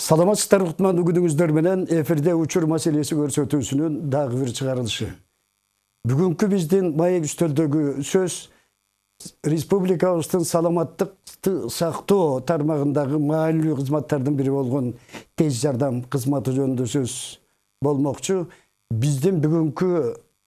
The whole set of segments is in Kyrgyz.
Саламатсыздар кутман күнүңүздөр менен эфирде учур маселеси көрсөтүүсүнүн дагы бир чыгарылышы. Бүгүнкү биздин маек үстөлдөгү сөз республикабыздын саламаттыкты сактоо тармагындагы маанилүү кызматтардын бири болгон тез жардам кызматы жөнүндө сөз болмокчу. Биздин бүгүнкү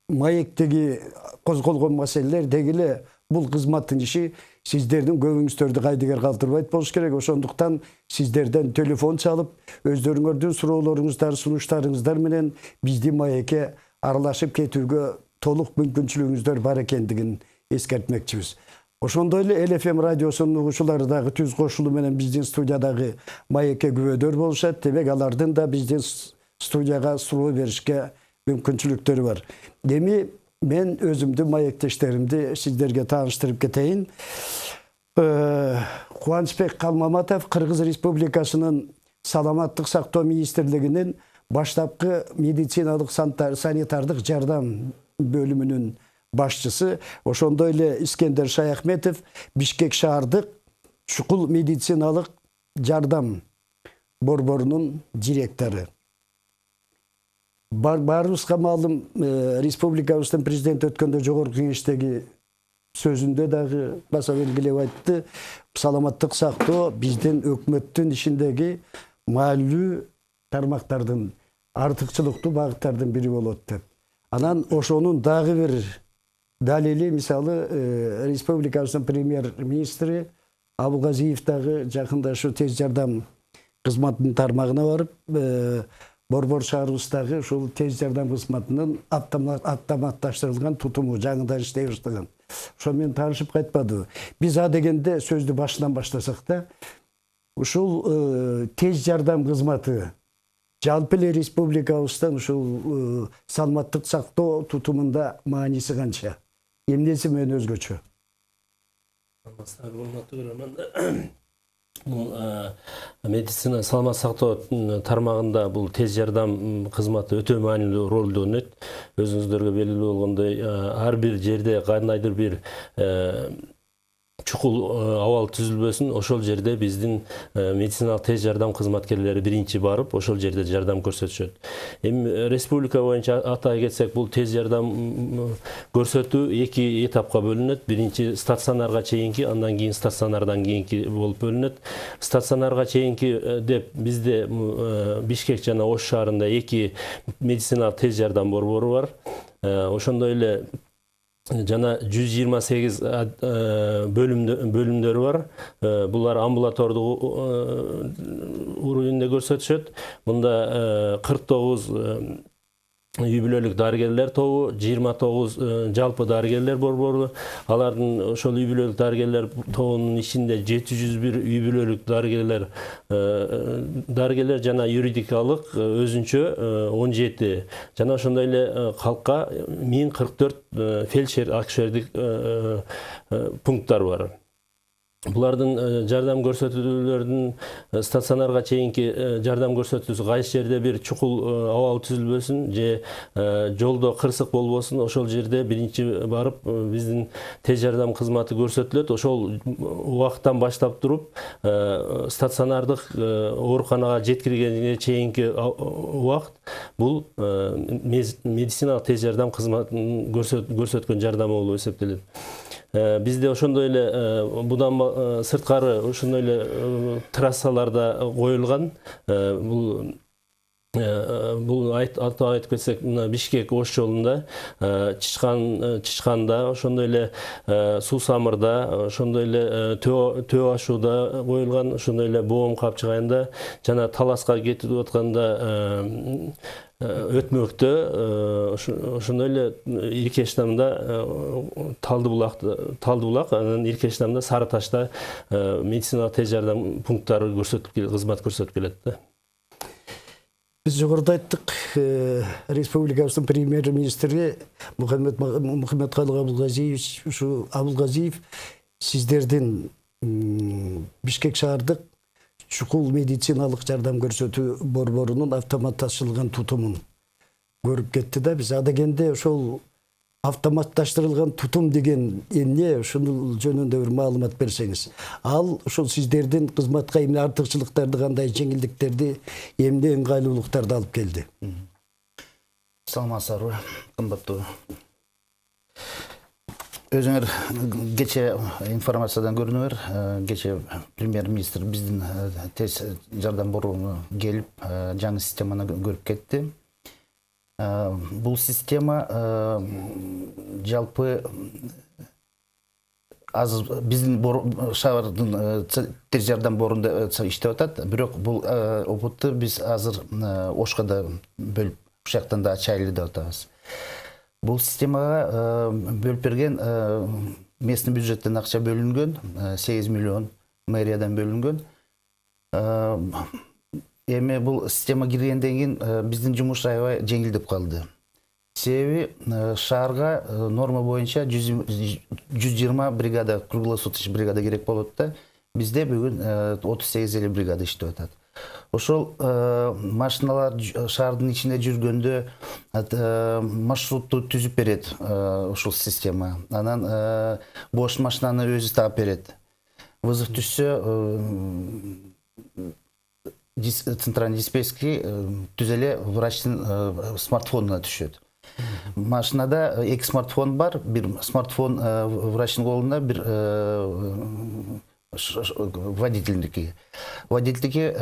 маектеги козголгон маселелер деги эле бул кызматтын иши сиздердин көбүңүздөрдү кайдыгер калтырбайт болуш керек. Ошондуктан сиздерден телефон чалып, өздөрүңөрдүн суроолоруңуздар, сунуштарыңыздар менен биздин маекке аралашып кетүүгө толук мүмкүнчүлүгүңүздөр бар экендигин эскертмекчибиз. Ошондой эле ЛФМ радиосунун угуучулары дагы түз кошулуу менен биздин студиядагы маекке күбөдөр болушат. Демек алардын да биздин студияга суроо беришке мүмкүнчүлүктөрү бар. Эми мен өзүмдүн маектештеримди сиздерге тааныштырып кетейин. Кубанычбек Калмаматов Кыргыз Республикасынын Саламаттык сактоо министрлигинин баштапкы медициналык санитардык жардам бөлүмүнүн башчысы. Ошондой эле Искендер Шаяхметов Бишкек шаардык чукул медициналык жардам борборунун директору. Баарыбызга маалым, республикабыздын президенти өткөндө жогорку кеңештеги сөзүндө дагы баса белгилеп айтты. Саламаттык сактоо биздин өкмөттүн ишиндеги маанилүү тармактардын, артыкчылыктуу багыттардын бири болот деп. Анан ошонун дагы бир далили, мисалы, республикабыздын премьер-министри Абылгазиев дагы жакында ушу тез жардам кызматынын тармагына барып, борбор шаарыбыздагы ушул тез жардам кызматынын автоматташтырылган тутуму жаңыдан иштей баштаган. Ошо менен таанышып кайтпадыбы? Биз дегенде сөздү башынан баштасак да, ушул тез жардам кызматы жалпы эле республикабыздан ушул саламаттык сактоо тутумунда мааниси канча? Эмнеси менен өзгөчө? Медицина саламаттык сактоо тармагында бул тез жардам кызматы өтө маанилүү ролду ойнойт. Өзүңүздөргө белгилүү болгондой, ар бир жерде кандайдыр бир чукул абал түзүлбөсүн, ошол жерде биздин медициналык тез жардам кызматкерлери биринчи барып, ошол жерде жардам көрсөтүшөт. Эми республика боюнча атай кетсек, бул тез жардам көрсөтүү эки этапка бөлүнөт. Биринчи стационарга чейинки, андан кийин стационардан кийинки болуп бөлүнөт. Стационарга чейинки деп бизде Бишкек жана Ош шаарында эки медициналык тез жардам борбору бар. Ошондой эле жана 128 бөлүмдөрү бар. Булар амбулатордук уровенде көрсөтүшөт. Мында 49 үй бүлөлүк дарыгерлер тобу, 29 жалпы дарыгерлер борбору. Алардын ошол үй бүлөлүк дарыгерлер тобунун ичинде 701 үй бүлөлүк дарыгерлер жана юридикалык өзүнчө 17. Жана ошондой эле калкка 1044 фельдшер акушердик пункттар бар. Булардын жардам көрсөтүүлөрдүн стационарга чейинки жардам көрсөтүүсү кайсы жерде бир чукул абал түзүлбөсүн же жолдо кырсык болбосун, ошол жерде биринчи барып биздин тез жардам кызматы көрсөтүлөт. Ошол убакыттан баштап туруп стационардык ооруканага жеткиргенге чейинки убакыт бул медициналык тез жардам кызматын көрсөткөн жардам болуп эсептелет. Бизде ошондой эле будан сырткары ошондой эле трассаларда коюлган. Бул айтып кетсек, Бишкек Ош жолунда, Чычканда, ошондой эле Суусамырда, ошондой эле Төө Ашууда коюлган, ошондой эле Боом Капчыгайында жана Таласка кетип атканда Өтмөктө, ошондой эле Иркештамда Талдыбулак, анан Иркештамда Сарыташта медициналык тез жардам пункттары кызмат көрсөтүп келет да. Биз жогоруда айттык, республикабыздын премьер-министри Мухаммедкалый Абылгазиевич, ушу Абылгазиев сиздердин Бишкек шаардык чукул медициналык жардам көрсөтүү борборунун автоматташтырылган тутумун көрүп кетти да. Биз дегенде ошол автоматташтырылган тутум деген эмне, ушунун жөнүндө бир маалымат берсеңиз. Ал ушул сиздердин кызматка эмне артыкчылыктарды, кандай жеңилдиктерди, эмне ыңгайлуулуктарды алып келди? Саламатсыздарбы, кымбаттуу. Өзүңөр кече информациядан көрдүңөр, кече премьер-министр биздин тез жардам борборуна келип, жаңы системаны көрүп кетти. Бул система жалпы азыр биздин шаардын тез жардам борунда иштеп атат, бирок бул опытты биз азыр Ошкода бөлүп, ушактан да ачайлы деп атабыз. Бул системага бөлүп берген местный бюджеттен акча бөлүнгөн, 8 миллион мэриядан бөлүнгөн. Эми бул система киргенден кийин биздин жумуш аябай жеңилдеп калды. Себеби шаарга норма боюнча 120 бригада, круглосуточный бригада керек болот да. Бизде бүгүн 38 эле бригада иштеп атат. Ошол машиналар шаардын ичинде жүргөндө маршрутту түзүп берет ушул система. Анан бош машинаны өзү таап берет. Вызов түшсө центральный диспетчерский түз эле врачтын смартфонуна түшөт. Машинада 2 смартфон бар, бир смартфон врачтын колунда, бир водительдики. Водительдики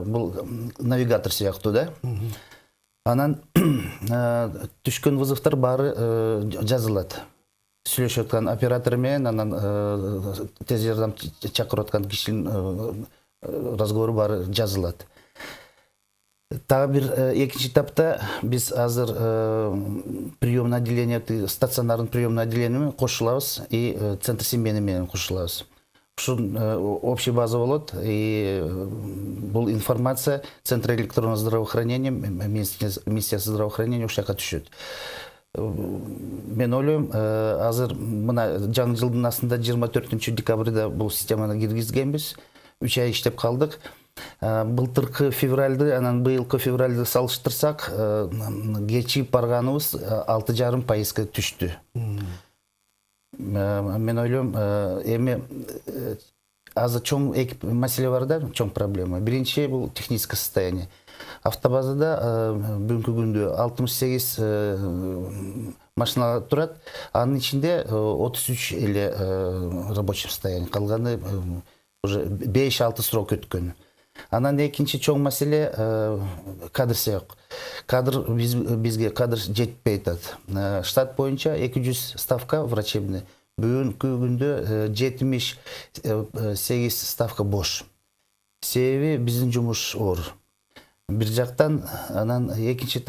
бул навигатор сыяктуу да. Анан түшкөн вызовдор баары жазылат. Сүйлөшүп аткан оператор менен, анан тез жардам чакырып аткан кишинин разговору баары жазылат. Дагы бир экинчи этапта биз азыр приемный отделение, стационардын приемный отделениене кошулабыз и центр семейный менен кошулабыз. Ушун общий база болот, и бул информация Центр электронного здравоохранения, Министерство здравоохранения ушака түшөт. Мен ойлойм, азыр мына жаңы жылдын астында 24 декабрда бул системаны киргизгенбиз. 3 ай иштеп калдык. Былтыркы февралды, анан быйылкы февралды салыштырсак, кечигип барганыбыз 6,5% түштү. Мен ойлойм, эми азыр чоң эки маселе бар да, чоң проблема. Биринчи бул техническое состояние. Автобазада бүгүнкү күндө 68 машина турат, анын ичинде 33 эле рабочий состояние, калганы уже 5-6 срок өткөн. Анан экинчи чоң маселе кадр сыяк. Кадр бизге кадр жетпей атат. Штат боюнча 200 ставка врачебный. Бүгүнкү күндө 78 ставка бош. Себеби биздин жумуш оор. Бир жактан, анан экинчи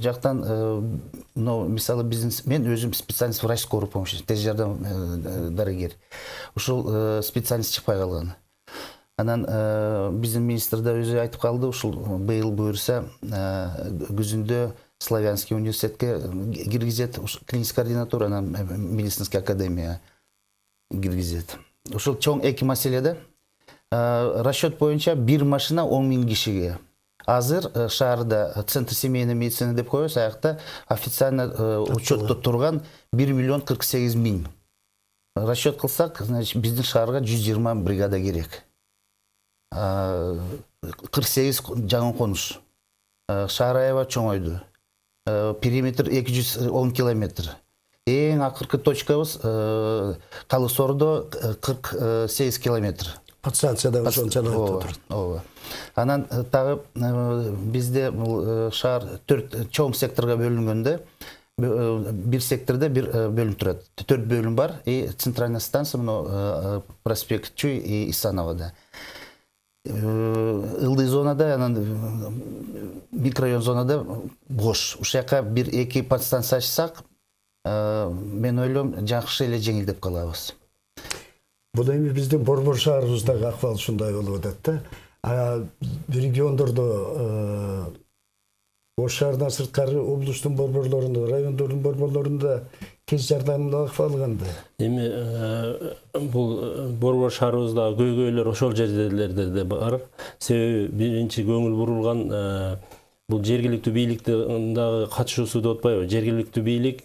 жактан, мисалы мен өзүм специалист врач скорой помощи, тез жардам дарыгер. Ушул специалист чыкпай калган. Анан биздин министр да өзү айтып калды, ушул быйыл буюрса күзүндө Славянский университетке киргизет, клинический координатура, анан медицинская академия киргизет. Ушул чоң эки маселе да. Расчет боюнча бир машина 10 000 кишиге. Азыр шаарда центр семейной медицины деп коебуз, аякта официально учетто турган 1 048 000. Расчет кылсак, значит, биздин шаарга 120 бригада керек. 48 жаңы конуш. Шаар аябай чоңойду. Периметр 210 километр. Эң акыркы точкабыз Калы Сордо 48 километр. Подстанцияда ошончалык турат. Ооба. Анан тагы бизде шаар 4 чоң секторго бөлүнгөндө, бир секторда бир бөлүм турат. 4 бөлүм бар, и центральная станция мына проспект Чуй и Исановада. Ылдый зонада, анан микрорайон зонада бош. Ушака 1-2 подстанция ачсак, мен ойлойм, жакшы эле жеңилдеп калабыз. Бул эми биздин борбор шаарыбыздагы акыбал ушундай болуп атат да. Региондордо Ош шаарынан сырткары облустун борборлорунда, райондордун борборлорунда тез жардамдын акыбалы кандай? Эми бул борбор шаарыбызда көйгөйлөр ошол жерлерде бар. Себеби биринчи көңүл бурулган бул жергиликтүү бийликтин дагы катышуусу деп атпайбы? Жергиликтүү бийлик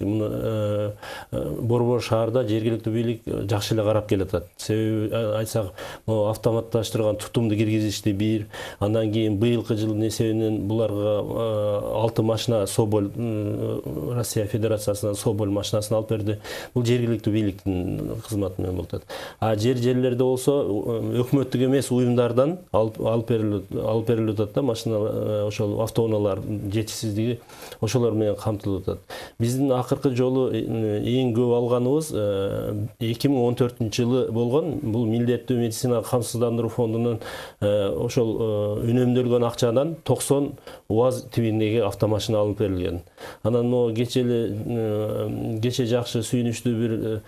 Борбор шаарда жергиликтүү бийлик жакшы эле карап келатат. Себеби айтсак, могу автоматташтырган тутумду киргизишти бир, андан кийин быйылкы жылдын эсебинен буларга 6 машина Соболь, Россия Федерациясынан Соболь машинасын алып берди. Бул жергиликтүү бийликтин кызматы менен болуп атат. А жерлерде болсо өкмөттүк эмес уюмдардан алып берилип атат да, машина ошол автоунаалар жетишсиздиги ошолор менен камтылып атат. Биздин акыркы жолу эң көп алганыбыз 2014 жылы болгон. Бул милдеттүү медициналык камсыздандыруу фондунун ошол үнөмдөлгөн акчадан 90 УАЗ тибиндеги автомашина алып берилген. Анан могу кече жакшы сүйүнүчтүү бир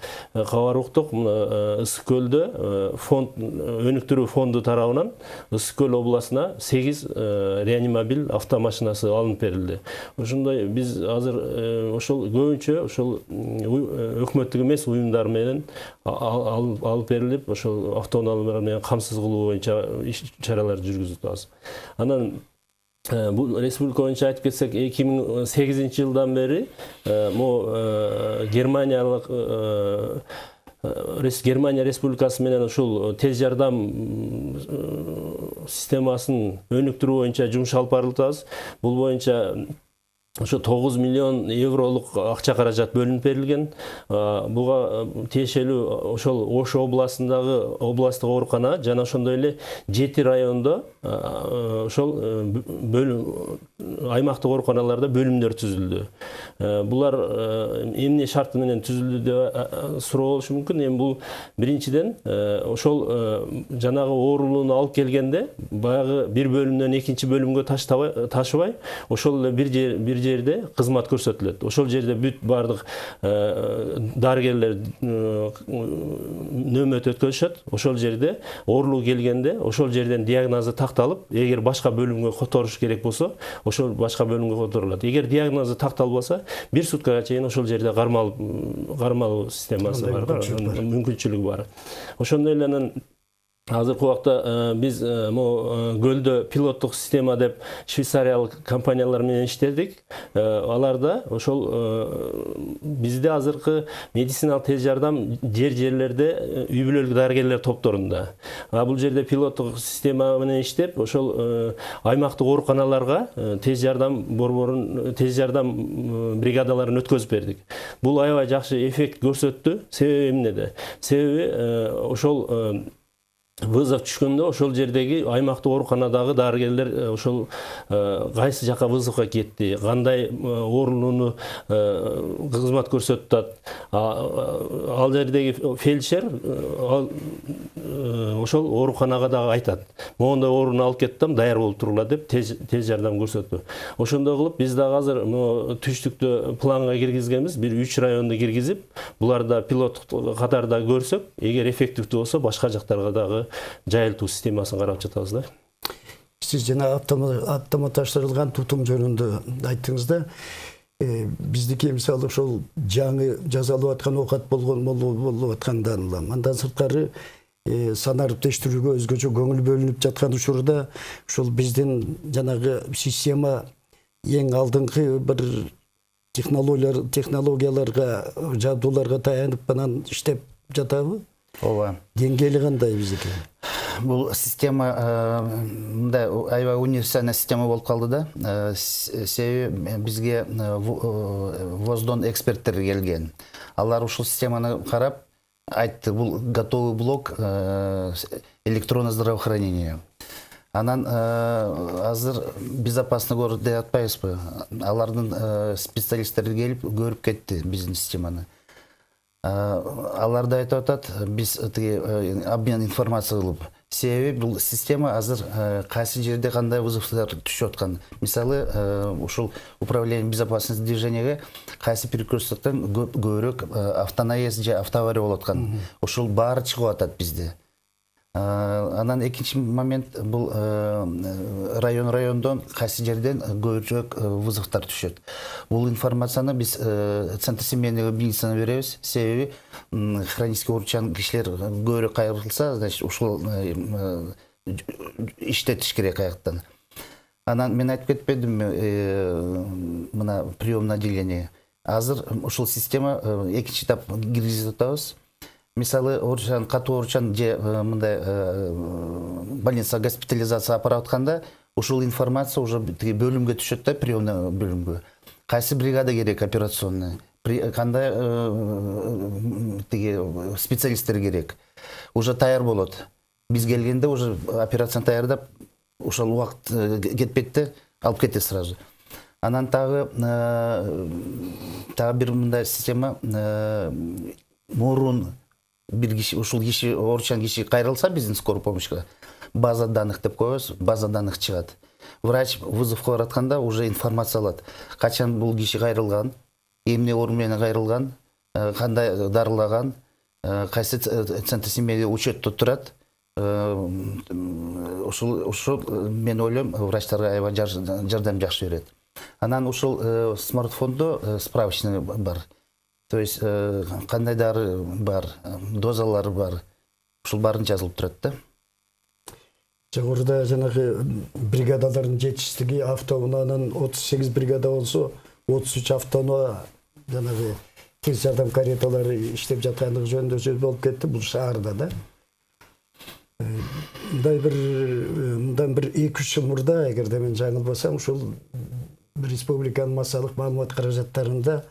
кабар уктук. Ысык көлдө фонд өнүктүрүү фонду тарабынан Ысык көл областына 8 реанимобиль автомашинасы алынып берилди. Ошондой биз азыр ошол көбүнчө ошол өкмөттүк эмес уюмдар менен алып берилип, ошол автоунаалар менен камсыз кылуу боюнча иш-чаралар жүргүзүп атабыз. Анан бул республика боюнча айтып кетсек, 2008 жылдан бери Германия республикасы менен ушул тез жардам системасын өнүктүрүү боюнча жумуш алып барылып атабыз. Бул боюнча ошо 9 миллион евролук акча каражат бөлүнүп берилген. Буга тиешелүү ошол Ош областындагы областтык оорукана жана ошондой эле 7 райондо ошол аймактык ооруканаларда бөлүмдөр түзүлдү. Булар эмне шарты менен түзүлдү деп суроо болушу мүмкүн. Эми бул биринчиден ошол жанагы оорулууну алып келгенде баягы бир бөлүмдөн экинчи бөлүмгө ташыбай, ошол эле бир жерде кызмат көрсөтүлөт. Ошол жерде бүт бардык дарыгерлер нөөмөт өткөрүшөт. Ошол жерде оорулуу келгенде ошол жерден диагнозу такталып, эгер башка бөлүмгө которуш керек болсо, ошол башка бөлүмгө которулат. Эгер диагнозу такталбаса, бир суткага чейин ошол жерде кармалуу системасы бар, мүмкүнчүлүгү бар. Ошондой эле анан азыркы убакта биз көлдө пилоттук система деп швейцариялык компаниялар менен иштедик. Аларда ошол бизде азыркы медициналык тез жардам жерлерде үй бүлөлүк дарыгерлер топторунда. Бул жерде пилоттук система менен иштеп, ошол аймактык ооруканаларга тез жардам борборун, тез жардам бригадаларын өткөзүп бердик. Бул аябай жакшы эффект көрсөттү. Себеби эмнеде? Себеби ошол вызов түшкөндө ошол жердеги аймактык ооруканадагы дарыгерлер ошол кайсы жака вызовго кетти, кандай оорулууну кызмат көрсөтүп атат. Ал жердеги фельдшер ошол ооруканага дагы айтат. Моундай ооруну алып кеттим, даяр болуп турула деп тез жардам көрсөттү. Ошондой кылып биз дагы азыр түштүктө планга киргизгенбиз. Бир 3 районду киргизип, буларда пилоттук катарда көрсөк, эгер эффективдүү болсо башка жактарга дагы жайылтуу системасын карап жатабыз да. Сиз жана автоматташтырылган тутум жөнүндө айттыңыз да. Биздики мисалы ошол жаңы жазалып аткан оокат болуп аткандан андан сырткары санарып тештирүүгө өзгөчө көңүл бөлүнүп жаткан учурда ошол биздин жанагы система эң алдыңкы бир технологияларга, жабдууларга таянып анан иштеп жатабы? Ооба. Деңгээли кандай биздики? Бул система мындай аябай универсальный система болуп калды да. Себеби бизге ВОЗдон эксперттер келген. Алар ушул системаны карап айтты, бул готовый блок электронное здравоохранение. Анан азыр безопасный город деп атпайбызбы? Алардын специалисттери келип көрүп кетти биздин системаны. Алар да айтып атат, биз обмен информация кылып. Себеби бул система азыр кайсы жерде кандай вызовдор түшүп аткан. Мисалы, ушул управление безопасности движенияга кайсы перекресттен көбүрөөк автонаезд же автоавария болуп аткан. Ошол баары чыгып атат бизде. Анан экинчи момент бул райондон кайсы жерден көбүрөөк вызовдор түшөт. Бул информацияны биз центр семейного медицинаны беребиз. Себеби хронический ооручан кишилер көбүрөөк кайрылса, значит ушул иштетиш керек аяктан. Анан мен айтып кетпедимби, мына приемное отделение. Азыр ушул система экинчи этап киргизип атабыз. Мисалы, катуу ооручан же мындай больница госпитализация апарып атканда, ушул информация уже тиги бөлүмгө түшөт да, приемный бөлүмгө. Кайсы бригада керек операционный, кандай тиги специалисттер керек. Уже даяр болот. Биз келгенде уже операция даярдап, ошол убакыт кетпейт да, алып кетет сразу. Анан тагы бир мындай система, мурун бир киши, ушул киши, ооручан киши кайрылса биздин скорый помощька, база данных деп коебуз, база данных чыгат. Врач вызовко баратканда уже информация алат. Качан бул киши кайрылган, эмне орун менен кайрылган, кандай дарылаган, кайсы центр семейный учетто турат. Ушул мен ойлойм, врачтарга аябай жардам жакшы берет. Анан ушул смартфондо справочный бар. То есть кандай дары бар, дозалары бар. Ушул баарын жазылып турат да. Жогоруда жанагы бригадалардын жетиштиги автоунаанын 38 бригада болсо, 33 автоунаа жанагы тез жардам кареталары иштеп жаткандыгы жөнүндө сөз болуп кетти бул шаарда да. Мындан бир 2-3 жыл мурда, эгерде мен жаңылбасам, ушул республиканын массалык маалымат каражаттарында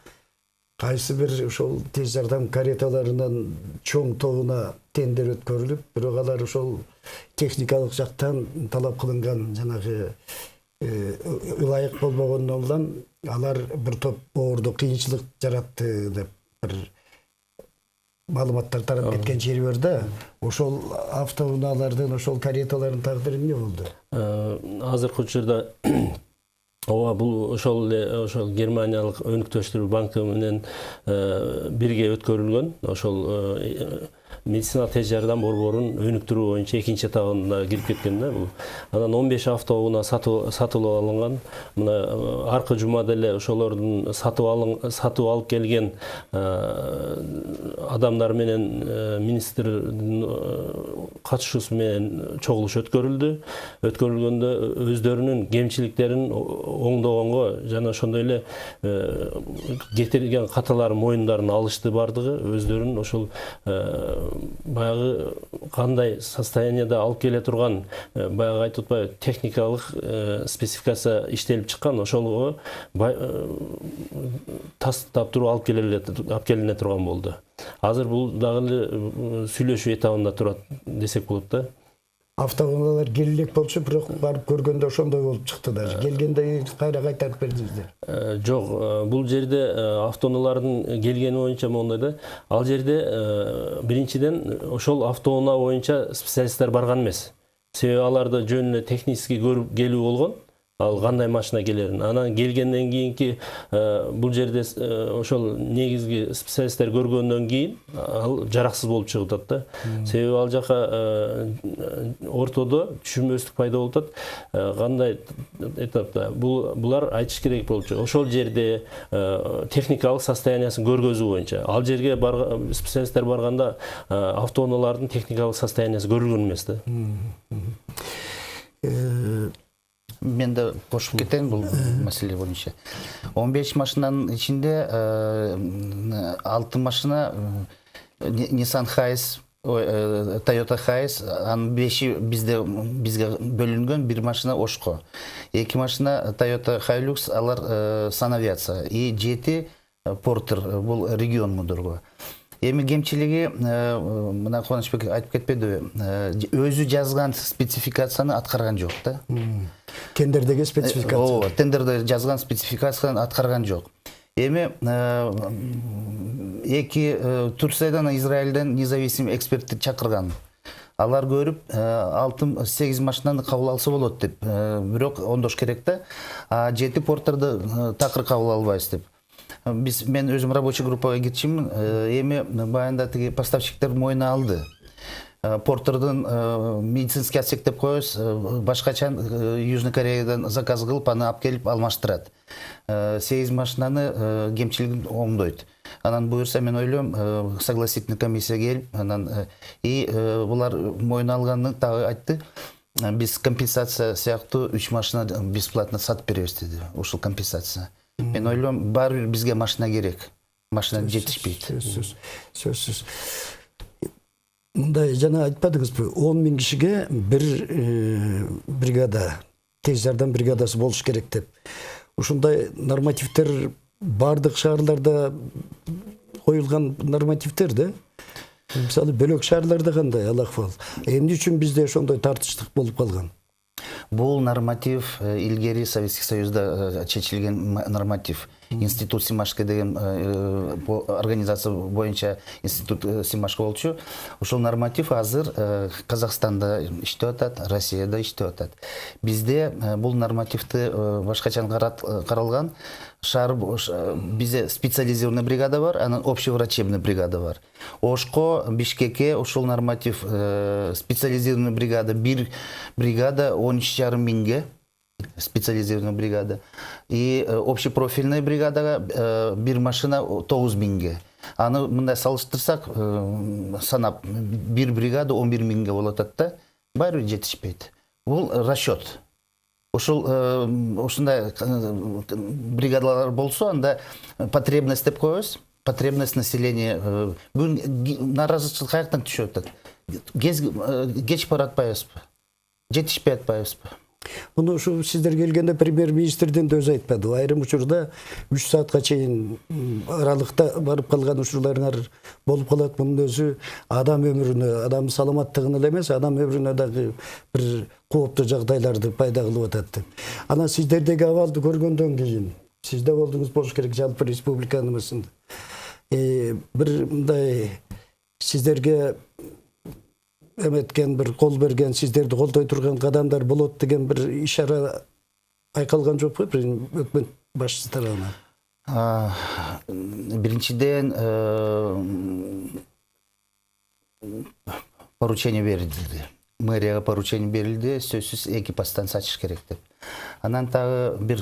кайсы бир ошол тез жардам кареталарынан чоң тобуна тендер өткөрүлүп, бирок алар ошол техникалык жактан талап кылынган жанагы ылайык болбогондон улам алар бир топ оорду кыйынчылык жаратты деп бир маалыматтар тарап кеткен жери бар да. Ошол автоунаалардын, ошол кареталардын тагдыры эмне болду? Азыркы учурда ооба бул ошол Германиялык өнүктүрүү банкы менен бирге өткөрүлгөн. Ошол медицина тез жардам борборун өнүктүрүү боюнча экинчи этабына кирип кеткен да бул. Анан 15 автоунаа сатылып алынган. Мына аркы жумада эле ошолордун сатып алып келген адамдар менен министрдин катышуусу менен чогулуш өткөрүлдү. Өткөрүлгөндө өздөрүнүн кемчиликтерин оңдогонго жана ошондой эле кетирген каталарын моюндарын алышты бардыгы, өздөрүн ошол баягы кандай состояниеда алып келе турган, баягы айтып атпайбы, техникалык спецификация иштелип чыккан, ошолго тастап туруп алып келине турган болду. Азыр бул дагы эле сүйлөшүү этабында турат десек болот да. Автоунаалар келелек болчу, бирок барып көргөндө ошондой болуп чыкты даже. Келгенде кайра кайтарып бердиңиздер. Жок, бул жерде автоунаалардын келгени боюнча моундай да. Ал жерде биринчиден ошол автоунаа боюнча специалисттер барган эмес. Себеби аларды жөн эле технический көрүп келүү болгон. Ал кандай машина келерин. Анан келгенден кийинки бул жерде ошол негизги специалисттер көргөндөн кийин ал жараксыз болуп чыгып атат да. Себеби ал жака ортодо түшүнбөстүк пайда болуп атат. Кандай этапта булар айтыш керек болчу. Ошол жерде техникалык состояниясын көргөзүү боюнча. Ал жерге специалисттер барганда автоунаалардын техникалык состояниясы көрүлгөн эмес да. Мен да кошуп кетейин бул маселе боюнча. 15 машинанын ичинде 6 машина Nissan Hiace, Toyota Hiace, анын 5 бизге бөлүнгөн, 1 машина Ошко. 2 машина Toyota Hilux, алар санавиация. И 7 Porter, бул регион мудургу. Эми кемчилиги, мына Кубанычбек айтып кетпедиби, өзү жазган спецификацияны аткарган жок да. Тендердеги спецификация. Ооба, тендерде жазган спецификацияны аткарган жок. Эми Турциядан, Израилден независимый экспертти чакырган. Алар көрүп, 6-8 машинаны кабыл алса болот деп. Бирок ондош керек да. 7 портерди такыр кабыл албайбыз деп. Мен өзүм рабочий группага кетчимин. Эми баянда тиги поставщиктер мойнуна алды. Портердин медицинский отсек деп коебуз, башкачан Южный Кореядан заказ кылып, аны алып келип алмаштырат. 8 машинаны кемчилигин оңдойт. Анан буюрса, мен ойлойм, согласительный комиссия келип, анан булар мойнуна алганын дагы айтты. Биз компенсация сыяктуу 3 машина бесплатно сатып беребиз деди. Ушул компенсация. Мен ойлойм, баары бир бизге машина керек. Машина жетишпейт. Сөзсүз. Мындай жана айтпадыңызбы, 10 000 кишиге бир бригада, тез жардам бригадасы болуш керек деп. Ушундай нормативдер бардык шаарларда коюлган нормативдер да. Мисалы бөлөк шаарларда кандай ал акыбал? Эмне үчүн бизде ошондой тартыштык болуп калган? Бул норматив илгери Советский Союзда чечилген норматив. Институт Симашко деген организация боюнча институт Симашко болчу. Ошол норматив азыр Казакстанда иштеп атат, Россияда иштеп атат. Бизде бул нормативди башкача каралган. Бизде специализированный бригада бар, анан общеврачебный бригада бар. Ошко Бишкекке ошол норматив специализированный бригада, бир бригада 13,5 миңге специализированная бригада. И общепрофильная бригадага бир машина 9 миңге. Аны мындай салыштырсак, санап бир бригада 11 миңге болот да, баары жетишпейт. Бул расчет. Ушундай бригадалар болсо, анда потребность деп коебуз. Потребность населения. Бүгүн наразычылык каяктан түшүп атат? Кеч баратпайбызбы? Жетишпей атпайбызбы? Муну ушу сиздер келгенде премьер-министрден да өзү айтпады. Айрым учурда 3 саатка чейин аралыкта барып калган учурлар болуп калат. Мунун өзү адам өмүрүнө, адам саламаттыгына эле эмес, адам өмүрүнө дагы бир кооптуу жагдайларды пайда кылып атат деп. Анан сиздердеги абалды көргөндөн кийин, сизде болдуңуз болуш керек жалпы республиканын мысында. Бир мындай сиздерге эметкен, бир кол берген, сиздерди колдой турган кадамдар болот деген бир ишара айкалган жокпу өкмөт башчысы тарабынан? Биринчиден поручение берилди. Мэрияга поручение берилди, сөзсүз 2 подстанция ачыш керек деп. Анан тагы бир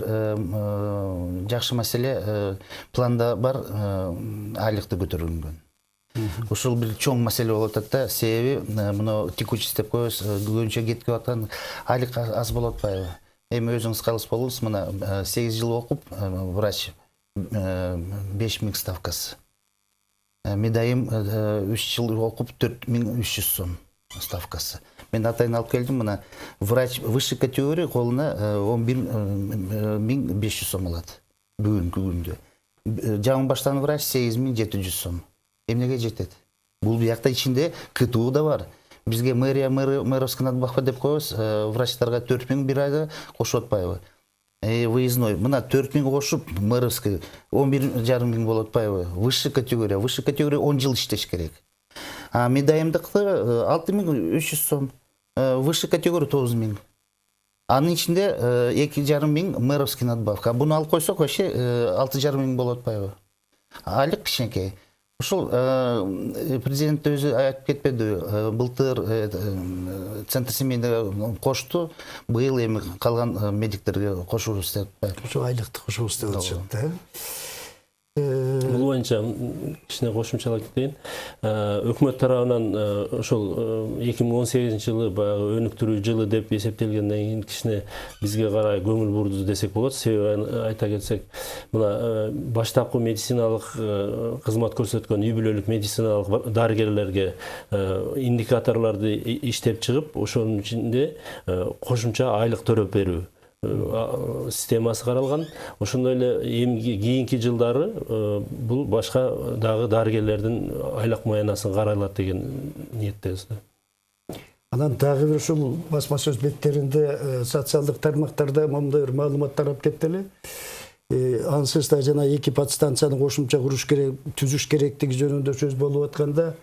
жакшы маселе планда бар, айлыкты көтөрүлгөн. Ушул бир чоң маселе болуп атат да, себеби муну текучесть деп коебуз, көбүнчө кетип аткан айлык аз болуп атпайбы? Эми өзүңүз калыс болуңуз, мына 8 жыл окуп, врач 5 миң ставкасы. Медайым 3 жыл окуп 4300 сом ставкасы. Мен атайын алып келдим, мына врач высший категория колуна 11.500 сом алат бүгүнкү күндө. Жаңы баштан врач 8700 сом. Эмнеге жетет? Бул биякта ичинде КТУ да бар. Бизге мэровский надбавка деп коебуз, врачтарга 4 миң бир айда кошуп атпайбы? Выездной. Мына 4 миң кошуп, мэровский 11,5 миң болуп атпайбы? Высший категория 10 жыл иштеш керек. Медайымдыкты 6300 сом. Высший категория 9 миң. Анын ичинде 2,5 миң мэровский надбавка. Буну алып койсок, вообще 6,5 миң болуп атпайбы? Айлык кичинекей. Ушул президент өзү айтып кетпеди, былтыр центр семейный кошту, быйыл эми калган медиктерге кошобуз деп. Ошо айлыкты кошобуз деп атышат да. Бул боюнча кичине кошумчалап кетейин. Өкмөт тарабынан ошол 2018 жылы баягы өнүктүрүү жылы деп эсептелгенден кийин кичине бизге карай көңүл бурду десек болот. Себеби айта кетсек, мына баштапкы медициналык кызмат көрсөткөн үй бүлөлүк медициналык дарыгерлерге индикаторлорду иштеп чыгып, ошонун ичинде кошумча айлык төлөп берүү системасы каралган. Ошондой эле кийинки жылдары бул башка дагы дарыгерлердин айлык маянасын каралат деген ниеттебиз. Анан дагы бир ушул басма сөз беттеринде социалдык тармактарда моундай бир маалымат тарап кетти эле. Ансыз да жана 2 подстанцияны кошумча куруш керек, түзүш керектиги жөнүндө сөз болуп атканда,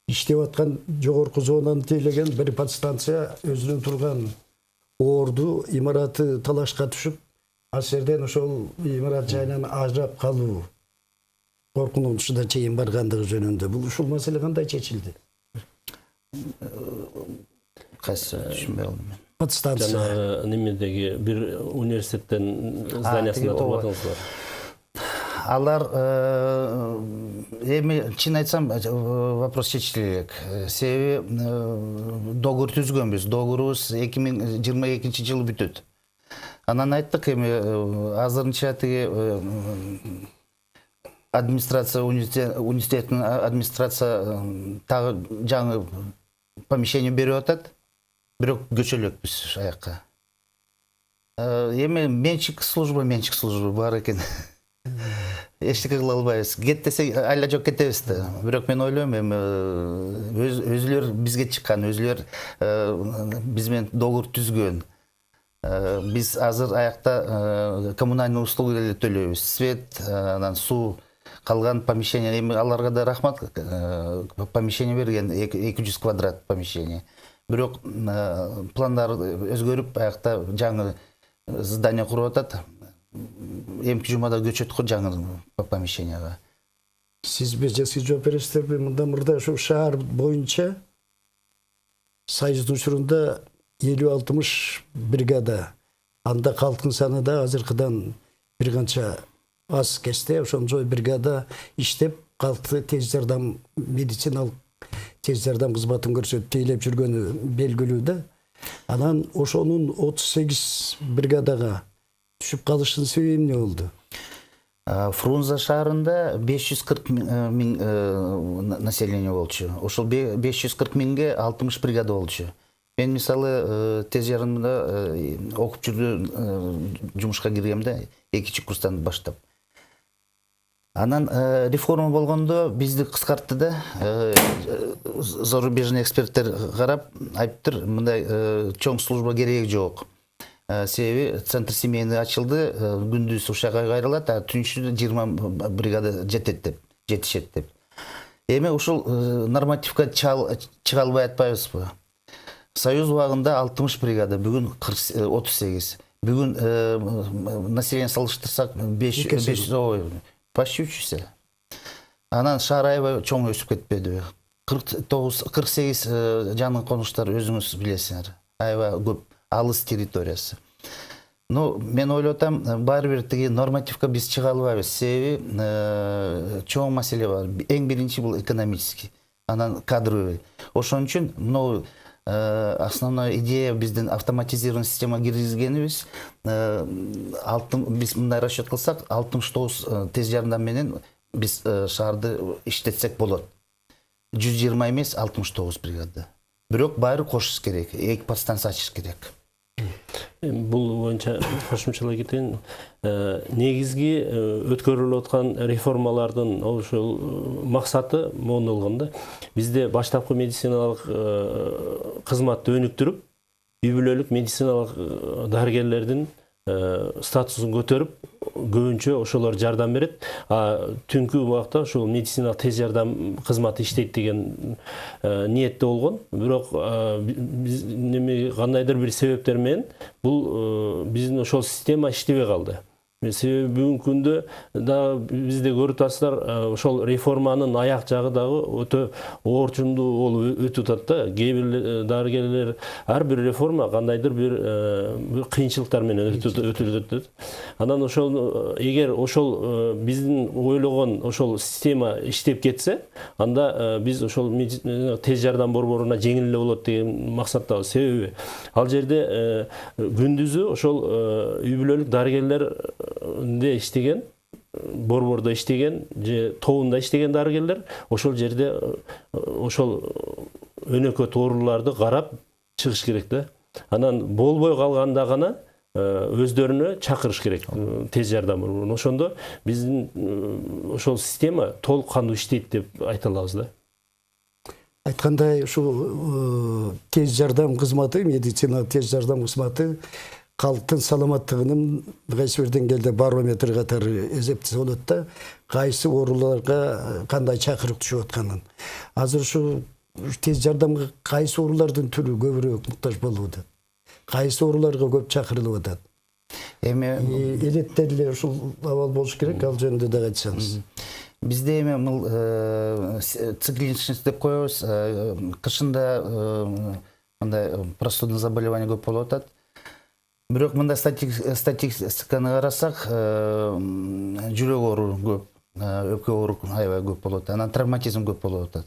иштеп аткан жогорку зонаны тейлеген бир подстанция өзүнүн турган орду имараты талашка түшүп, ал жерден ошол имарат жайынан ажырап калуу коркунучуна чейин баргандыгы жөнүндө. Бул ушул маселе кандай чечилди? Кайсы түшүнбөй калдым мен. Подстанция. Жана немедеги бир университеттен зданиясында турган. Алар эми чын айтсам вопрос чечиле элек. Себеби договор түзгөнбүз. Договорубуз 2022 жылы бүтөт. Анан айттык эми азырынча тиги администрация университеттин администрация тагы жаңы помещение берип атат. Бирок көчөлөкпүз аякка. Эми менчик служба бар экен. Эчтеке кыла албайбыз. Кет десек айла жок кетебиз да. Бирок мен ойлойм эми өзүлөр бизге чыккан, өзүлөр биз менен договор түзгөн. Биз азыр аякта коммунальный услуга эле төлөйбүз. Свет, анан суу, калган помещение, эми аларга да рахмат. Помещение берген 200 квадрат помещение. Бирок пландар өзгөрүп, аякта жаңы здание куруп атат. Эмки жумада көчөт го жаңы помещенияга. Сиз бежеси жооп бересиздерби? Мында ушу шаар боюнча Союздун учурунда 50-60 бригада, анда калктын саны да азыркыдан бир канча аз кесте, ошончо бригада иштеп, калкты тез жардам, медициналык тез жардам кызматын көрсөтүп тейлеп жүргөнү белгилүү да. Анан ошонун 38 бригадага түшүп калышынын себеби эмне болду? Фрунзе шаарында 540 миң население болчу. Ошол 540 миңге 60 бригада болчу. Мен мисалы тез жардамда окуп жүрдүм, жумушка киргемде 2-чи курстан баштап. Анан реформа болгондо бизди кыскартты да. Зарубежный эксперттер карап айтыптыр, мындай чоң служба кереги жок. Себеби центр семейный ачылды, күндүз ушага кайрылат, а түнчүдө 20 бригада жетишет деп. Эми ушул нормативге чыга албай атпайбызбы? Союз убагында 60 бригада, бүгүн 38. Бүгүн население салыштырсак 5 почти үчүсү. Анан шаар аябай чоң өсүп кетпедиби? 48 жаңы конуштар өзүңүз билесиңер. Аябай көп, алыс территориясы. Но мен ойлоп атам, баары бир тиги нормативге биз чыга албайбыз. Себеби чоң маселе бар. Эң биринчи бул экономический, анан кадровый. Ошон үчүн мына основная идея биздин автоматизированный система киргизгенибиз. Биз мындай расчет кылсак, 69 тез жардам менен биз шаарды иштетсек болот. 120 эмес, 69 бригада. Бирок баары кошуш керек, эки подстанция ачыш керек. Бул боюнча кошумчалай кетейин. Негизги өткөрүлүп аткан реформалардын ошол максаты мону болгондо, бизде баштапкы медициналык кызматты өнүктүрүп, үй бүлөлүк медициналык дарыгерлердин статусун көтөрүп, көбүнчө ошолор жардам берет. Түнкү убакта ошол медициналык тез жардам кызматы иштейт деген ниетте болгон. Бирок биз кандайдыр бир себептер менен бул биздин ошол система иштебей калды. Себеби бүгүнкү күндө да бизде көрүп атасыздар, ошол реформанын аяк жагы дагы өтө оорчундуу болуп өтүп атат да. Кээ бир дарыгерлер ар бир реформа кандайдыр бир кыйынчылыктар менен өтүлөт. Анан ошол эгер ошол биздин ойлогон ошол система иштеп кетсе, анда биз ошол тез жардам борборуна жеңил эле болот деген максаттабыз. Себеби ал жерде күндүзү ошол үй бүлөлүк дарыгерлер иштеген, борбордо иштеген же тобунда иштеген дарыгерлер ошол жерде ошол өнөкөт ооруларды карап чыгыш керек да. Анан болбой калганда гана өздөрүнө чакырыш керек тез жардам борборун. Ошондо биздин ошол система толук кандуу иштейт деп айта алабыз да. Айткандай, ушул тез жардам кызматы, медицина тез жардам кызматы калктын саламаттыгынын кайсы бир деңгээлде барометр катары эсептесе болот да, кайсы ооруларга кандай чакырык түшүп атканын. Азыр ушу тез жардамга кайсы оорулардын түрү көбүрөөк муктаж болуп атат? Кайсы ооруларга көп чакырылып атат? Эми элетте эле ушул абал болуш керек, ал жөнүндө да айтсаңыз. Бизде эми цикличность деп коебуз. Кышында мындай простудный заболевание көп болуп атат. Бирок мындай статистиканы карасак, жүрөк оору көп. өпкө оорук аябай көп болот. Анан травматизм көп болуп атат.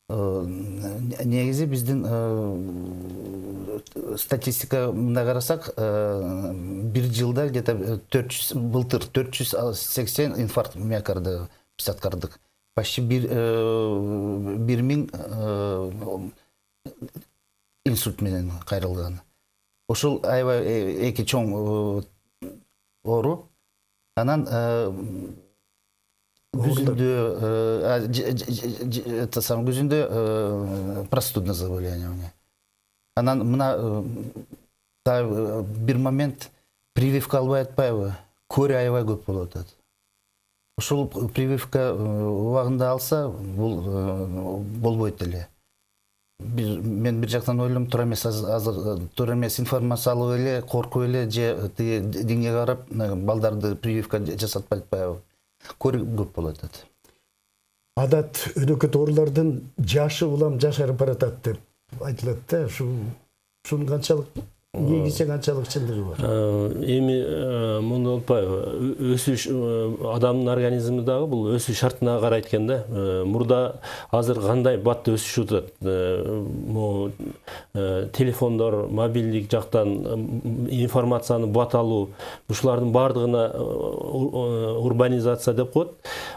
Негизи биздин статистика мында карасак, бир жылда где-то 400, былтыр 480 инфаркт миокарда биз аткардык. Почти 1000 инсульт менен кайрылган. Ошол аябай эки чоң оору. Анан күзүндө простудное заболевание у меня. Анан мына бир момент прививка албай атпайбы? Көрү аябай көп болуп атат. Ошол прививка убагында алса, бул болбойт эле. Мен бир жактан ойлойм, туура эмес информация алып эле, коркуп эле же деңге карап балдарды прививка жасатпай атпайбы? Көрү көп болуп атат. Адат өнөкөт оорулардын жашы улам жашарып баратат деп айтылат да. Шунун канчалык негизи канчалык чындыгы бар? Эми мындай болупайбы? Өсүш адамдын организми дагы бул өсүү шартына карайт экен да. Мурда азыр кандай бат өсүшүп атат? Телефондор, мобилдик жактан информацияны бат алуу, ушулардын бардыгына урбанизация деп коет.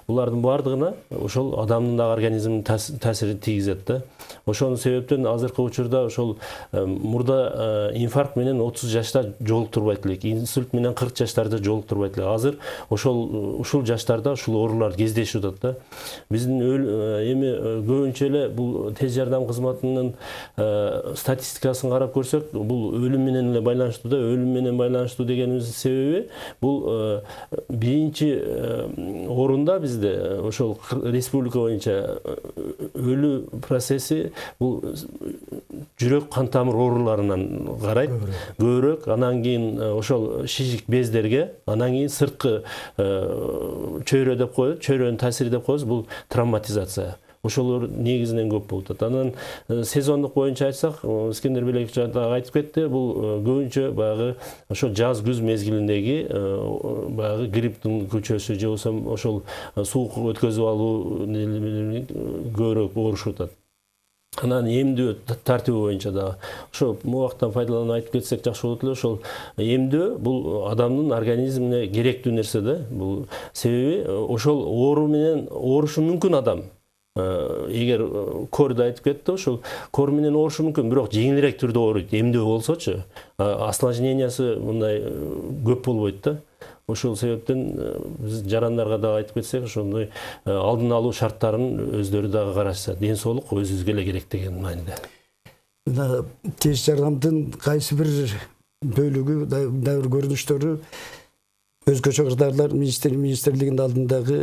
Булардын бардыгына ошол адамдын дагы организмине таасир тийгизет да. Ошонун себептен азыркы учурда ошол мурда инфаркт менен 30 жашта жолуктурбайт элек, инсульт менен 40 жаштарда жолуктурбайт элек. Азыр ушул жаштарда ушул оорулар кездешип атат да. Биздин эми көбүнчө эле бул тез жардам кызматынын статистикасын карап көрсөк, бул өлүм менен эле байланыштуу да. Өлүм менен байланыштуу дегенибиздин себеби бул биринчи орунда бизде ошол республика боюнча өлүү процесси бул жүрөк кан тамыр ооруларынан карайт көбүрөөк. Анан кийин ошол шишик бездерге, анан кийин сырткы чөйрө деп коебуз, чөйрөнүн таасири деп коебуз, бул травматизация. Ошолор негизинен көп болуп атат. Анан сезондук боюнча айтсак, Искендер Белеков дагы айтып кетти, бул көбүнчө баягы ошо жаз күз мезгилиндеги баягы грипптин күчөсү же болбосо ошол суук өткөзүп алуу көбүрөөк оорушуп атат. Анан эмдөө тартиби боюнча дагы ошо убактан пайдаланып айтып кетсек жакшы болот эле. Ошол эмдөө бул адамдын организмине керектүү нерсе да. Бул себеби ошол оору менен оорушу мүмкүн адам. Эгер кор да айтып кетти, ошол кор менен оорушу мүмкүн, бирок жеңилирээк түрдө ооруйт. Эмдөө болсочу, осложнениясы мындай көп болбойт да. Ошол себептен биз жарандарга дагы айтып кетсек, ошондой алдын алуу шарттарын өздөрү дагы карашса, ден соолук өзүбүзгө эле керек деген мааниде. Мына тез жардамдын кайсы бир бөлүгү, дагы көрүнүштөрү өзгөчө кырдаарлар министрлигинин алдындагы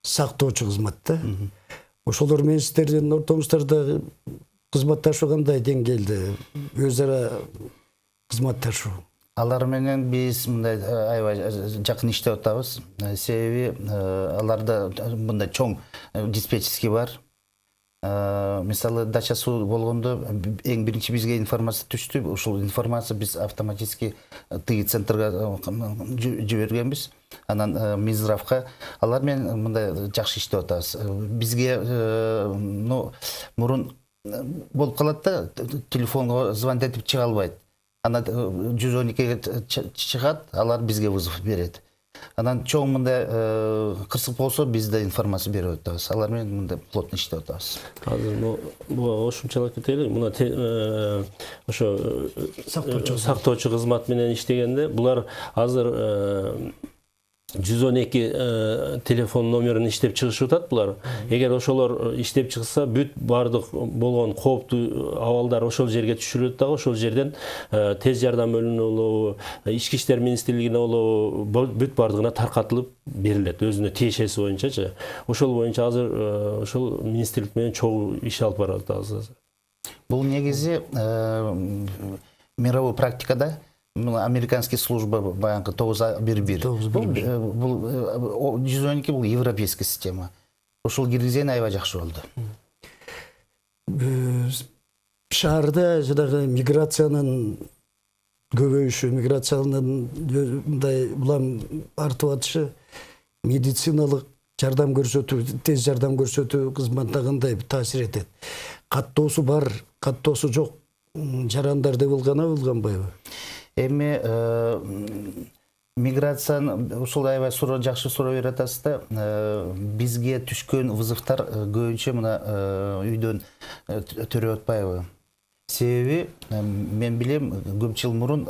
сактоочу кызмат да. Ошолор менен сиздердин ортоңуздарда кызматташуу кандай деңгээлде? Өз ара кызматташуу? Алар менен биз мындай аябай жакын иштеп атабыз. Себеби аларда мындай чоң диспетчерский бар. Мисалы дача суу болгондо эң биринчи бизге информация түштү. Ушул информация биз автоматически тыги центрга жибергенбиз. Анан Минздравга алар менен мындай жакшы иштеп атабыз. Бизге мурун болуп калат да, телефонго звонить этип чыга албайт. Анан 112-ге чыгат, алар бизге вызов берет. Анан чоң мындай кырсык болсо биз да информация берип атабыз. Алар менен мындай плотно иштеп атабыз. Азыр ошунчалык кетели. Мына ошо сактоочу кызмат менен иштегенде булар азыр 112 телефон номерин иштеп чыгышып атат булар. Эгер ошолор иштеп чыкса, бүт бардык болгон кооптуу абалдар ошол жерге түшүрүлөт дагы, ошол жерден тез жардам бөлүмүнө болобу, ички иштер министрлигине болобу, бүт бардыгына таркатылып берилет, өзүнө тиешеси боюнчачы. Ошол боюнча азыр ошол министрлик менен чогуу иш алып барып атабыз азыр. Бул негизи мировой практикада американский служба баягы 911. Бул 112 бул европейская система. Ошол киргизген аябай жакшы болду. Шаарда жанагы миграциянын көбөйүшү, миграциянын мындай улам артып атышы медициналык жардам көрсөтүү, тез жардам көрсөтүү кызматына кандай таасир этет? Каттоосу бар, каттоосу жок жарандар деп булганбайбы? Эми миграциянын ушул аябай суроо жакшы суроо берип атасыз да. Бизге түшкөн вызовтар көбүнчө мына үйдөн төрөп атпайбы? Себеби мен билем, көп жыл мурун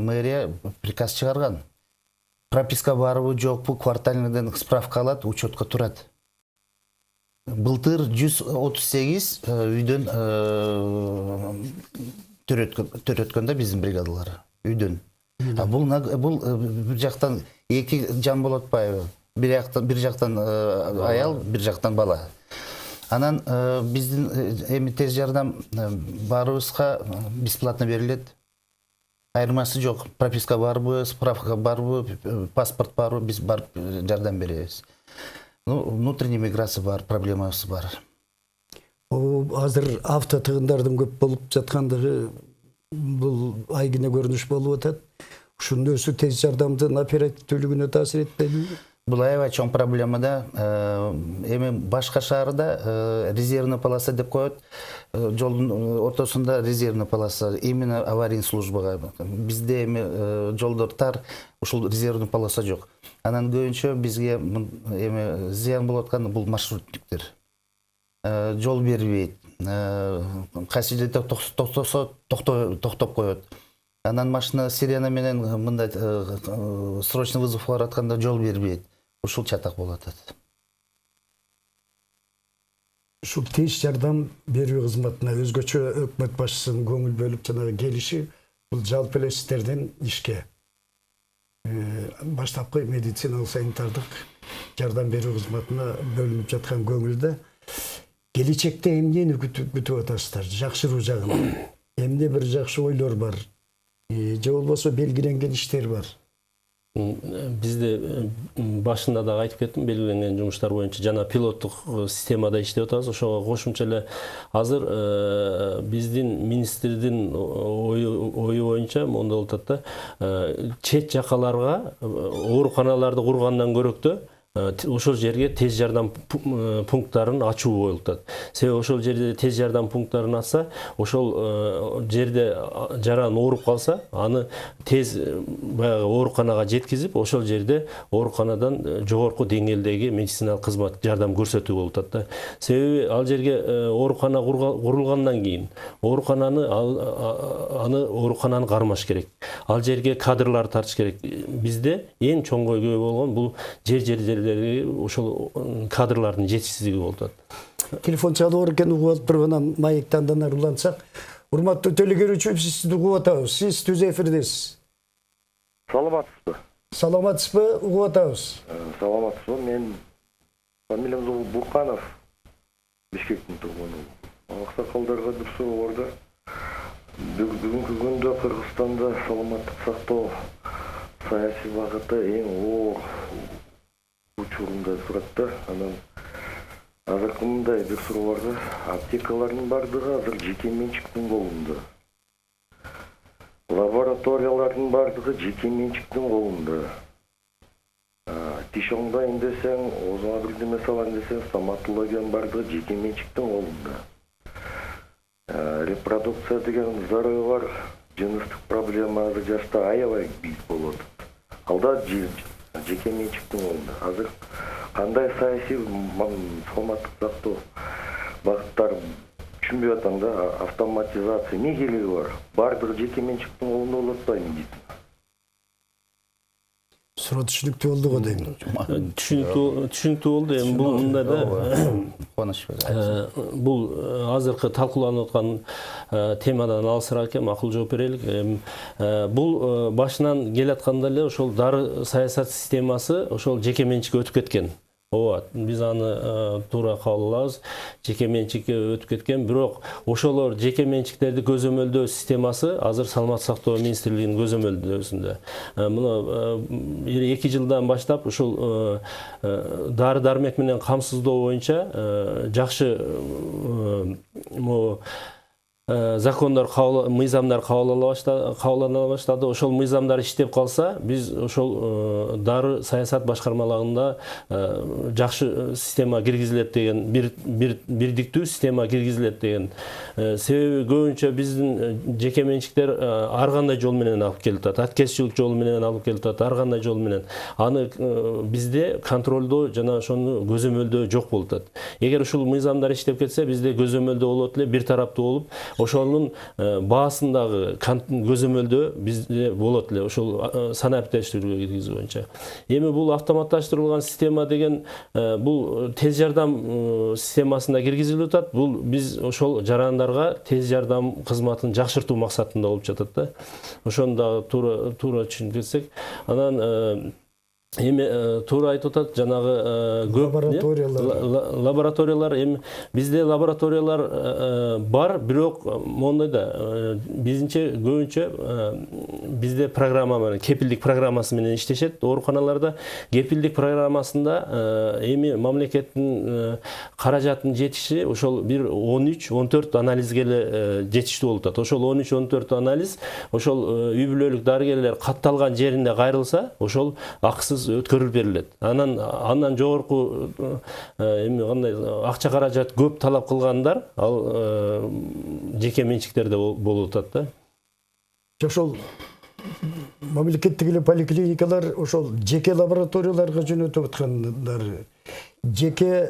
мэрия приказ чыгарган. Прописка барбы жокпу, квартальныйдан справка алат, учетко турат. Былтыр 138 үйдөн төрөткөн да биздин бригадалар үйдөн. Бул бир жактан эки жан болуп атпайбы? Бир жактан аял, бир жактан бала. Анан биздин эми тез жардам баарыбызга бесплатно берилет. Айырмасы жок. Прописка барбы, справка барбы, паспорт барбы, биз барып жардам беребиз. Внутренняя миграция бар, проблемасы бар. Азыр авто тыгындардын көп болуп жаткандыгы бул айгине көрүнүш болуп атат. Ушунун өзү тез жардамдын оперативдүүлүгүнө таасир этпейби? Бул аябай чоң проблема да. Эми башка шаарда резервный полоса деп коет. Жолдун ортосунда резервный полоса, именно аварийный службага. Бизде эми жолдор тар, ушул резервный полоса жок. Анан көбүнчө бизге эми зыян болуп аткан бул маршрутниктер. Жол бербейт. Кайсы жерде токтосо токтоп коет. Анан машина сирена менен мындай срочный вызов баратканда жол бербейт. Ушул чатак болуп атат. Ушул тез жардам берүү кызматына өзгөчө өкмөт башчысынын көңүл бөлүп жанагы келиши бул жалпы эле сиздердин ишке баштапкы медициналык санитардык жардам берүү кызматына бөлүнүп жаткан көңүлдө келечекте эмнени күтүп атасыздар? Жакшыруу жагын эмне бир жакшы ойлор бар же болбосо белгиленген иштер бар? Бизде башында да айтып кеттим, белгиленген жумуштар боюнча жана пилоттук системада иштеп атабыз. Ошого кошумча эле азыр биздин министрдин ою боюнча мондой болуп атат да, чет жакаларга ооруканаларды кургандан көрөктө ошол жерге тез жардам пункттарын ачуу коюлуп атат. Себеби ошол жерде тез жардам пункттарын ачса, ошол жерде жаран ооруп калса, аны тез баягы ооруканага жеткизип, ошол жерде ооруканадан жогорку деңгээлдеги медициналык кызмат жардам көрсөтүү болуп атат да. Себеби ал жерге оорукана курулгандан кийин аны оорукананы кармаш керек. Ал жерге кадрлар тартыш керек. Бизде эң чоң көйгөй болгон бул жерлердеги ошол кадрлардын жетишсиздиги болуп атат. Телефон чалып экен, угуп алып туруп анан маектен улантсак. Урматтуу телекөрүүчү, сизди угуп атабыз. Сиз түз эфирдесиз. Саламатсызбы? Саламатсызбы? Угуп атабыз. Саламатсызбы? Мен фамилиям Бурканов, Бишкектин тургуну. Аксакалдарга бир суроо бар да. Бүгүнкү күндө Кыргызстанда саламаттык сактоо саясий багыты эң оор учурунда турат да. Анан азыркы мындай бир суроо бар да. Аптекалардын бардыгы азыр жеке менчиктин колунда. Лабораториялардын бардыгы жеке менчиктин колунда. Тиш оңдойм десең, оозуңа бирдеме салайын десең, стоматологиянын бардыгы жеке менчиктин колунда. Репродукция деген зарыгы бар, жыныстык проблема азыр жашта аябай бийик болуп атат. Алда жеке менчиктин колунда. Азыр кандай саясий саламаттык сактоо багыттары түшүнбөй атам да. Автоматизация эмне кереги бар? Бардыгы жеке менчиктин колунда болуп атпайбы дейт. Суроо түшүнүктүү болду го дейм. Түшүнүктүү болду. Эми бул мындай да. Кубаныч. Бул азыркы талкууланып аткан темадан алысыраак экен, макул жооп берелик. Бул башынан келатканда эле ошол дары саясат системасы ошол жеке менчикке өтүп кеткен. Ооба, биз аны туура кабыл алабыз. Жеке менчикке өтүп кеткен, бирок ошолор жеке менчиктерди көзөмөлдөө системасы азыр Саламаттык сактоо министрлигинин көзөмөлдөөсүндө. Муну 2 жылдан баштап ушул дары-дармек менен камсыздоо боюнча жакшы закондар, мыйзамдар кабыл баштады. Ошол мыйзамдар иштеп калса, биз ошол дары саясат башкармалыгында жакшы система киргизилет деген, бирдиктүү система киргизилет деген. Себеби көбүнчө биздин жеке менчиктер ар кандай жол менен алып келип атат, аткезчилик жолу менен алып келип атат, ар кандай жол менен. Аны бизде контролдоо жана ошону көзөмөлдөө жок болуп атат. Эгер ушул мыйзамдар иштеп кетсе, бизде көзөмөлдөө болот эле, бир тараптуу болуп, ошонун баасындагы көзөмөлдөө бизде болот эле, ошол санаптештирүүгө киргизүү боюнча. Эми бул автоматташтырылган система деген бул тез жардам системасына киргизилип атат. Бул биз ошол жарандарга тез жардам кызматын жакшыртуу максатында болуп жатат да. Ошону дагы туура түшүнүп кетсек, анан эми туура айтып атат, жанагы көп лабораториялар, эми бизде лабораториялар бар, бирок моундай да, биздинче көбүнчө бизде программа менен, кепилдик программасы менен иштешет. Ооруканаларда кепилдик программасында эми мамлекеттин каражатынын жетиши ошол бир 13-14 анализге эле жетиштүү болуп атат. Ошол 13-14 анализ ошол үй бүлөлүк дарыгерлер катталган жеринде кайрылса, ошол акысыз өткөрүлүп берилет. Андан жогорку эми кандай акча каражат көп талап кылгандар ал жеке менчиктерде болуп атат да. Ошол мамлекеттик эле поликлиникалар ошол жеке лабораторияларга жөнөтүп аткандар, жеке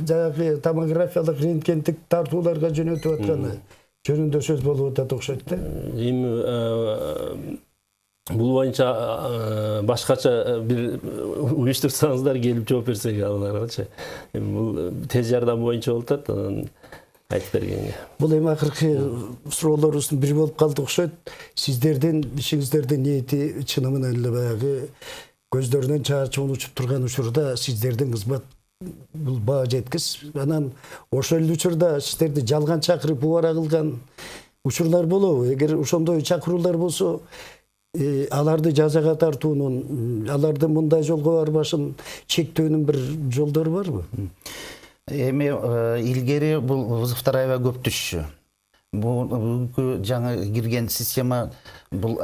жанагы томографиялык рентгендик тартууларга жөнөтүп атканы жөнүндө сөз болуп атат окшойт да. Эми бул боюнча башкача бир уюштурсаңыздар, келип жооп берсек аларчы. Эми бул тез жардам боюнча болуп атат, анан айтып бергенге. Бул эми акыркы суроолорубуздун бири болуп калды окшойт. Сиздердин ишиңиздердин ниети чыны менен эле баягы көздөрүнөн чаачыбын учуп турган учурда сиздердин кызмат бул баа жеткис. Анан ошол эле учурда сиздерди жалган чакырып убара кылган учурлар болобу? Эгер ошондой чакыруулар болсо, аларды жазага тартуунун, аларды мындай жолго барбашын чектөөнүн бир жолдору барбы? Эми илгери бул вызовдор аябай көп түшчү. Бүгүнкү жаңы кирген система бул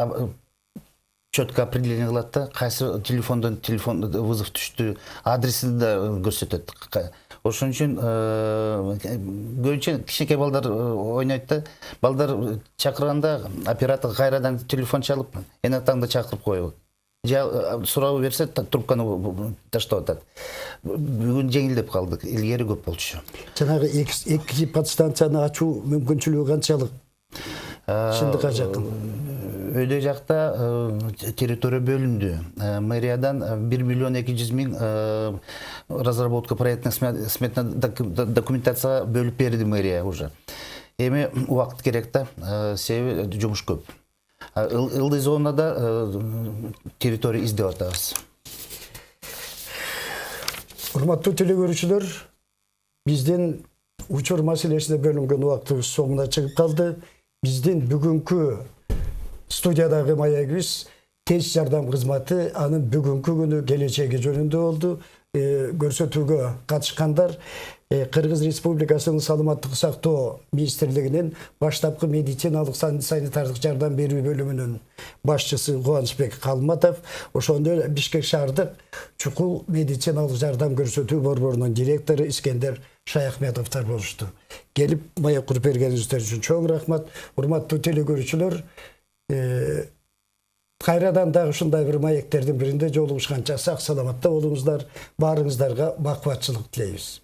четко определение кылат да, кайсы телефондон телефон вызов түштү, адресин да көрсөтөт. Ошон үчүн көбүнчө кичинекей балдар ойнойт да. Балдар чакырганда оператор кайрадан телефон чалып, энатаңды чакырып коебу. Суроо берсе, трубканы таштап атат. Бүгүн жеңилдеп калдык, илгери көп болчу. Жанагы эки подстанцияны ачуу мүмкүнчүлүгү канчалык? Чындыкка жакын. Өйдө жакта территория бөлүндү. Мэриядан 1 миллион 200 миң разработка проектный сметна документацияга бөлүп берди мэрия уже. Эми убакыт керек да, себеби жумуш көп. Ылдый зонада территория издеп атабыз. Урматтуу телекөрүүчүлөр, биздин учур маселесине бөлүнгөн убактыбыз соңуна чыгып калды. Биздин бүгүнкү студиядагы маегибиз тез жардам кызматы, анын бүгүнкү күнү келечеги жөнүндө болду. Көрсөтүүгө катышкандар Кыргыз Республикасынын саламаттык сактоо министрлигинин баштапкы медициналык санитардык жардам берүү бөлүмүнүн башчысы Кубанычбек Калматов, ошондой эле Бишкек шаардык чукул медициналык жардам көрсөтүү борборунун директору Искендер Шаяхметовдор болушту. Келип маек куруп бергениңиздер үчүн чоң рахмат. Урматтуу телекөрүүчүлөр, кайрадан дагы ушундай бир маектердин биринде жолугушканча сак саламатта болуңуздар, баарыңыздарга бак кубатчылык тилейбиз.